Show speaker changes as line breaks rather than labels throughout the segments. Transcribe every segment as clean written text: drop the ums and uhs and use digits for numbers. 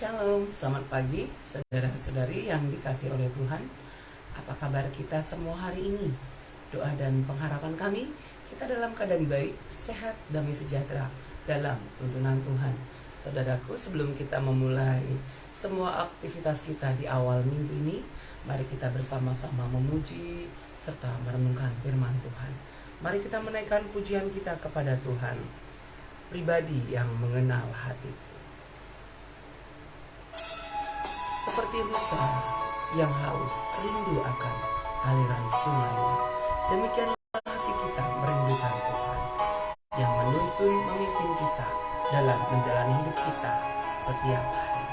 Shalom, selamat pagi saudara-saudari yang dikasih oleh Tuhan. Apa kabar kita semua hari ini? Doa dan pengharapan kami, kita dalam keadaan baik, sehat, damai sejahtera dalam tuntunan Tuhan. Saudaraku, sebelum kita memulai semua aktivitas kita di awal minggu ini, mari kita bersama-sama memuji serta merenungkan firman Tuhan. Mari kita menaikkan pujian kita kepada Tuhan, pribadi yang mengenal hati. Seperti rusa yang haus rindu akan aliran sungainya, demikianlah hati kita merindukan Tuhan yang menuntun memimpin kita dalam menjalani hidup kita setiap hari.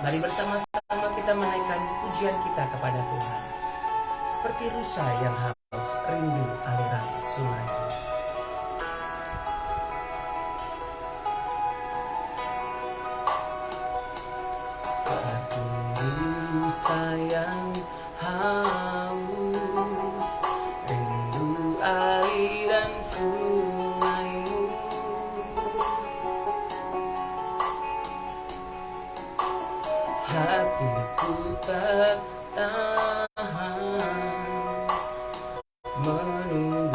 Mari bersama-sama kita menaikkan pujian kita kepada Tuhan. Seperti rusa yang haus rindu aliran sungainya. Sayang haus rindu aliran sungaimu, hatiku tak tahan menunggumu.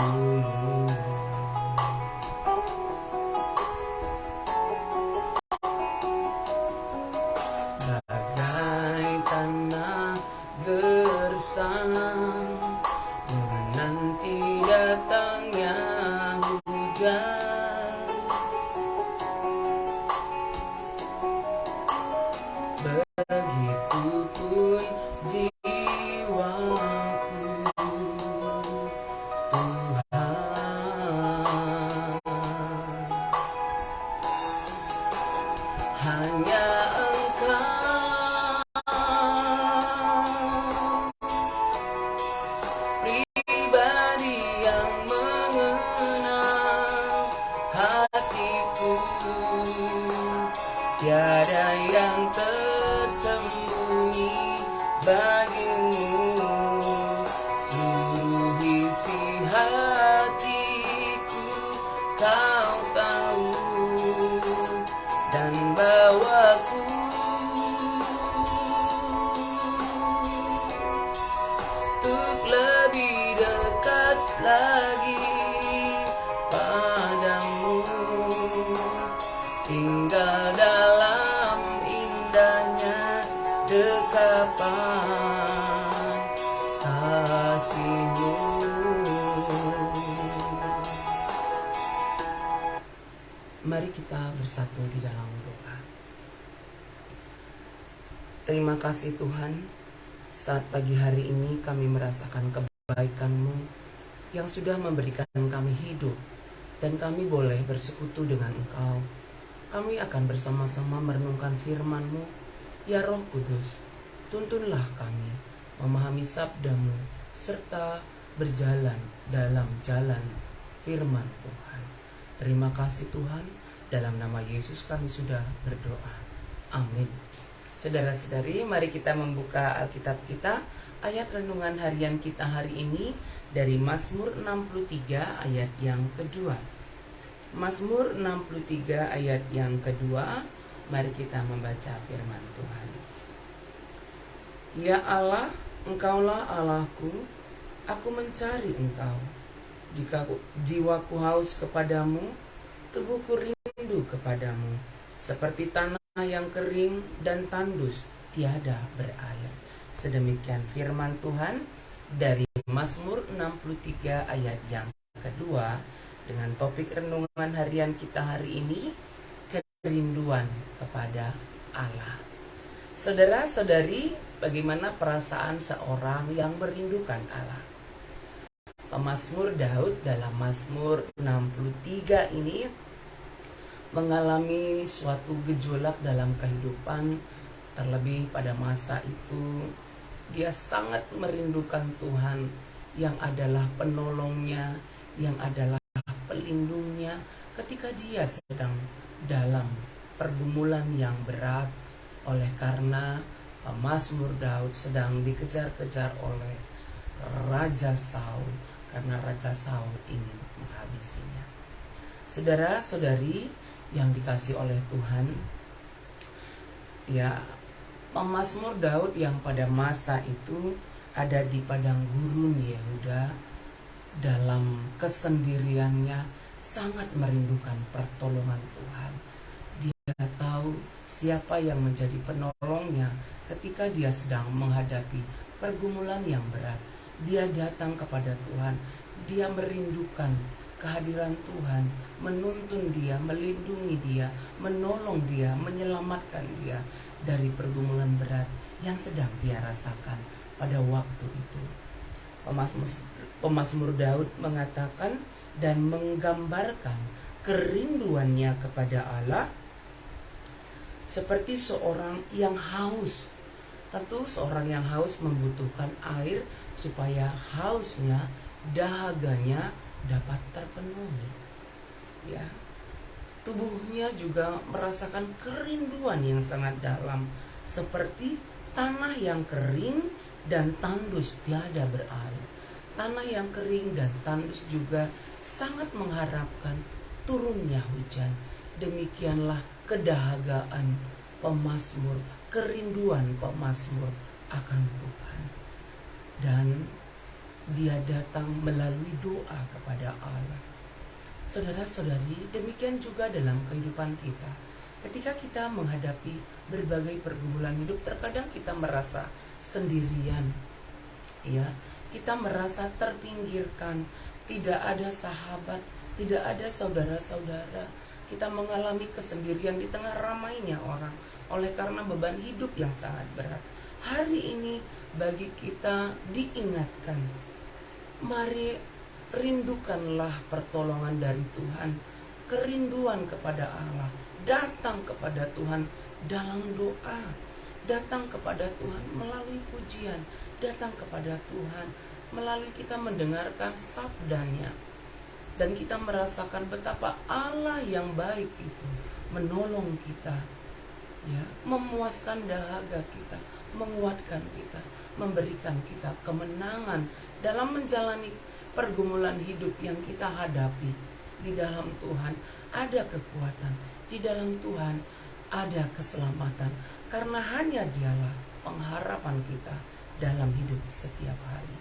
Gersang menanti datangnya hujan, begitupun jiwaku Tuhan, hanya Engkau tiada yang tersembunyi bagimu, seluruh isi hatiku kau tahu, dan bawaku untuk lebih dekat lagi padamu, tinggal dalam indahnya dekapan kasih-Mu. Mari kita bersatu di dalam doa. Terima kasih Tuhan, saat pagi hari ini kami merasakan kebaikan-Mu yang sudah memberikan kami hidup, dan kami boleh bersekutu dengan Engkau. Kami akan bersama-sama merenungkan firman-Mu. Ya Roh Kudus, tuntunlah kami memahami sabda-Mu serta berjalan dalam jalan firman Tuhan. Terima kasih Tuhan, dalam nama Yesus kami sudah berdoa. Amin. Saudara-saudari, mari kita membuka Alkitab kita, ayat renungan harian kita hari ini dari Mazmur 63 ayat yang kedua. Mazmur 63 ayat yang kedua, mari kita membaca firman Tuhan. Ya Allah, Engkaulah Allahku, aku mencari Engkau. Jika jiwaku haus kepadamu, tubuhku rindu kepadamu, seperti tanah yang kering dan tandus tiada berair. Sedemikian firman Tuhan dari Mazmur 63 ayat yang kedua, dengan topik renungan harian kita hari ini, kerinduan kepada Allah. Saudara-saudari, bagaimana perasaan seorang yang merindukan Allah? Pemazmur Daud dalam Mazmur 63 ini mengalami suatu gejolak dalam kehidupan, terlebih pada masa itu dia sangat merindukan Tuhan yang adalah penolongnya, yang adalah pelindungnya ketika dia sedang dalam pergumulan yang berat, oleh karena Mazmur Daud sedang dikejar-kejar oleh Raja Saul, karena Raja Saul ingin menghabisinya. Saudara-saudari yang dikasih oleh Tuhan, Ya, pemazmur Daud yang pada masa itu ada di padang gurun Yehuda, dalam kesendiriannya sangat merindukan pertolongan Tuhan. Dia tahu siapa yang menjadi penolongnya ketika dia sedang menghadapi pergumulan yang berat. Dia datang kepada Tuhan, dia merindukan kehadiran Tuhan, menuntun dia, melindungi dia, menolong dia, menyelamatkan dia dari pergumulan berat yang sedang dia rasakan pada waktu itu. Pemazmur Daud mengatakan dan menggambarkan kerinduannya kepada Allah seperti seorang yang haus. Tentu seorang yang haus membutuhkan air supaya hausnya, dahaganya dapat terpenuhi. Ya. Tubuhnya juga merasakan kerinduan yang sangat dalam, seperti tanah yang kering dan tandus tiada berair. Tanah yang kering dan tandus juga sangat mengharapkan turunnya hujan. Demikianlah kedahagaan pemazmur, kerinduan pemazmur akan Tuhan. Dan dia datang melalui doa kepada Allah. Saudara-saudari, demikian juga dalam kehidupan kita. Ketika kita menghadapi berbagai pergumulan hidup, terkadang kita merasa sendirian. Ya, kita merasa terpinggirkan, tidak ada sahabat, tidak ada saudara-saudara. Kita mengalami kesendirian di tengah ramainya orang oleh karena beban hidup yang sangat berat. Hari ini bagi kita diingatkan, mari rindukanlah pertolongan dari Tuhan, kerinduan kepada Allah, datang kepada Tuhan dalam doa, datang kepada Tuhan melalui pujian, datang kepada Tuhan melalui kita mendengarkan sabdanya. Dan kita merasakan betapa Allah yang baik itu menolong kita, ya, memuaskan dahaga kita, menguatkan kita, memberikan kita kemenangan dalam menjalani pergumulan hidup yang kita hadapi. Di dalam Tuhan ada kekuatan, di dalam Tuhan ada keselamatan, karena hanya Dialah pengharapan kita dalam hidup setiap hari.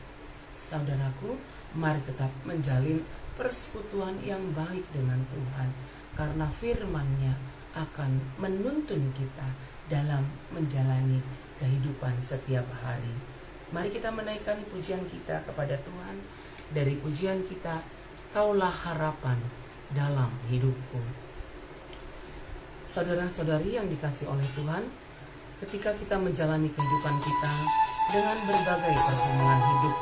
Saudaraku, mari tetap menjalin persekutuan yang baik dengan Tuhan, karena firman-Nya akan menuntun kita dalam menjalani kehidupan setiap hari. Mari kita menaikkan pujian kita kepada Tuhan. Dari pujian kita, Kaulah harapan dalam hidupku. Saudara-saudari yang dikasihi oleh Tuhan, ketika kita menjalani kehidupan kita dengan berbagai pergumulan hidup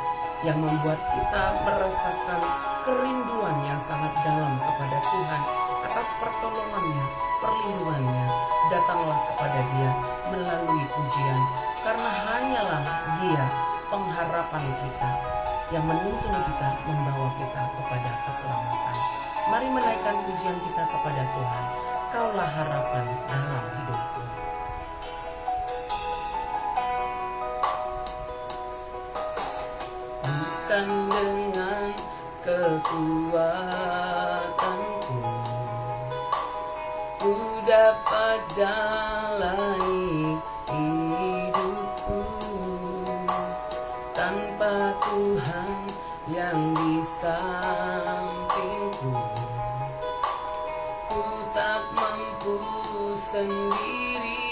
yang membuat kita merasakan kerinduan yang sangat dalam kepada Tuhan atas pertolongannya, perlindungannya, datanglah kepada Dia melalui pujian, karena hanyalah Dia pengharapan kita yang menuntun kita, membawa kita kepada keselamatan. Mari menaikkan pujian kita kepada Tuhan. Kaulah harapan dalam hidupku. Bukan dengan kekuatanku ku dapat jalani hidupku tanpa Tuhan yang di sampingku. Ku tak mampu sendiri,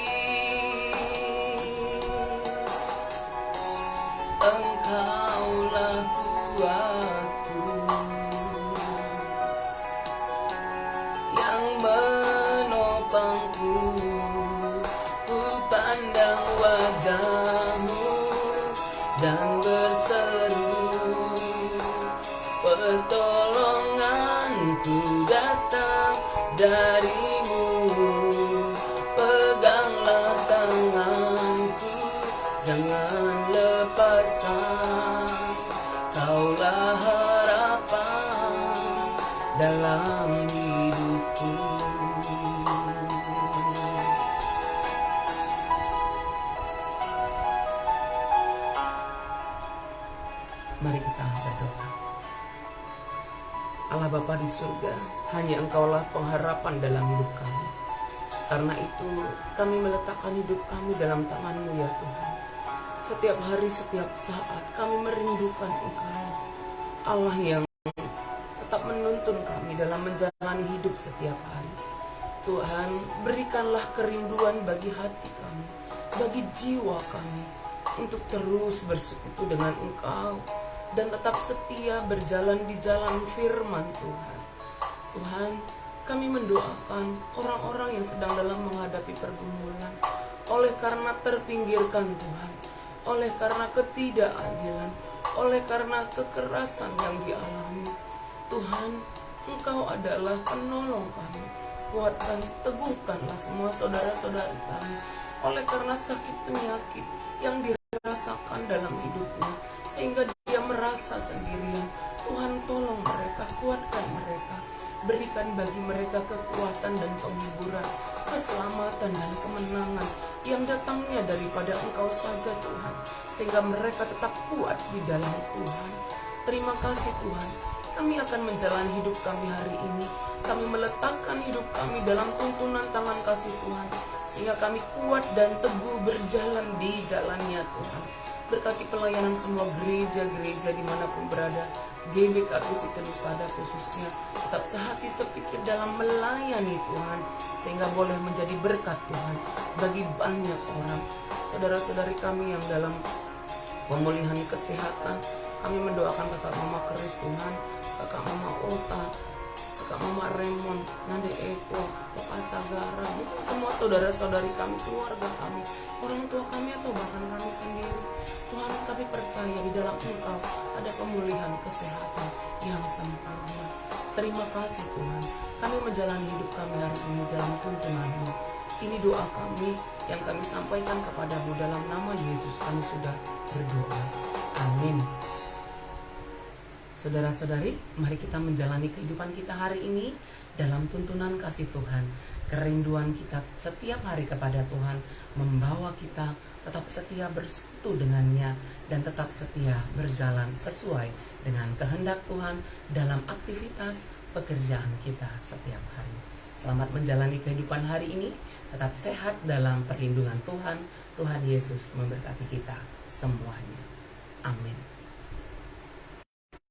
Engkaulah kuatku yang menopangku. Ku pandang wajah-Mu dan berseru, pertolonganku datang dari-Mu. Peganglah tanganku, jangan lepaskan. Kaulah harapan dalam hidupku. Mari kita berdoa. Allah Bapa di surga, hanya Engkaulah pengharapan dalam hidup kami. Karena itu kami meletakkan hidup kami dalam tangan-Mu ya Tuhan. Setiap hari, setiap saat kami merindukan Engkau, Allah yang tetap menuntun kami dalam menjalani hidup setiap hari. Tuhan, berikanlah kerinduan bagi hati kami, bagi jiwa kami, untuk terus bersekutu dengan Engkau dan tetap setia berjalan di jalan firman Tuhan. Tuhan, kami mendoakan orang-orang yang sedang dalam menghadapi pergumulan, oleh karena terpinggirkan Tuhan, oleh karena ketidakadilan, oleh karena kekerasan yang dialami. Tuhan, Engkau adalah penolong kami. Kuatkan, teguhkanlah semua saudara-saudari kami, oleh karena sakit penyakit yang dirasakan dalam hidupnya, sehingga dia merasa sendirian. Tuhan, tolong mereka, kuatkan mereka, berikan bagi mereka kekuatan dan penghiburan, keselamatan dan kemenangan yang datangnya daripada Engkau saja Tuhan, sehingga mereka tetap kuat di dalam Tuhan. Terima kasih Tuhan, kami akan menjalani hidup kami hari ini. Kami meletakkan hidup kami dalam tuntunan tangan kasih Tuhan, sehingga kami kuat dan teguh berjalan di jalannya Tuhan. Berkati pelayanan semua gereja-gereja dimanapun berada, GBK Kusika Lusada khususnya, tetap sehati sepikir dalam melayani Tuhan, sehingga boleh menjadi berkat Tuhan bagi banyak orang. Saudara-saudari kami yang dalam pemulihan kesehatan, kami mendoakan kakak Mama Keris Tuhan, kakak Mama Ota, kakak Mama Raymond, Nade Eko, Papa Sagara, mungkin semua saudara-saudari kami, keluarga kami, orang tua kami atau bahkan kami sendiri. Tuhan, kami percaya di dalam Engkau ada pemulihan kesehatan yang sempurna. Terima kasih Tuhan, kami menjalani hidup kami hari ini dalam tuntunan-Mu. Ini doa kami yang kami sampaikan kepadamu dalam nama Yesus kami sudah berdoa. Amin. Saudara-saudari, mari kita menjalani kehidupan kita hari ini dalam tuntunan kasih Tuhan. Kerinduan kita setiap hari kepada Tuhan membawa kita tetap setia bersekutu dengannya dan tetap setia berjalan sesuai dengan kehendak Tuhan dalam aktivitas pekerjaan kita setiap hari. Selamat menjalani kehidupan hari ini, tetap sehat dalam perlindungan Tuhan. Tuhan Yesus memberkati kita semuanya. Amin.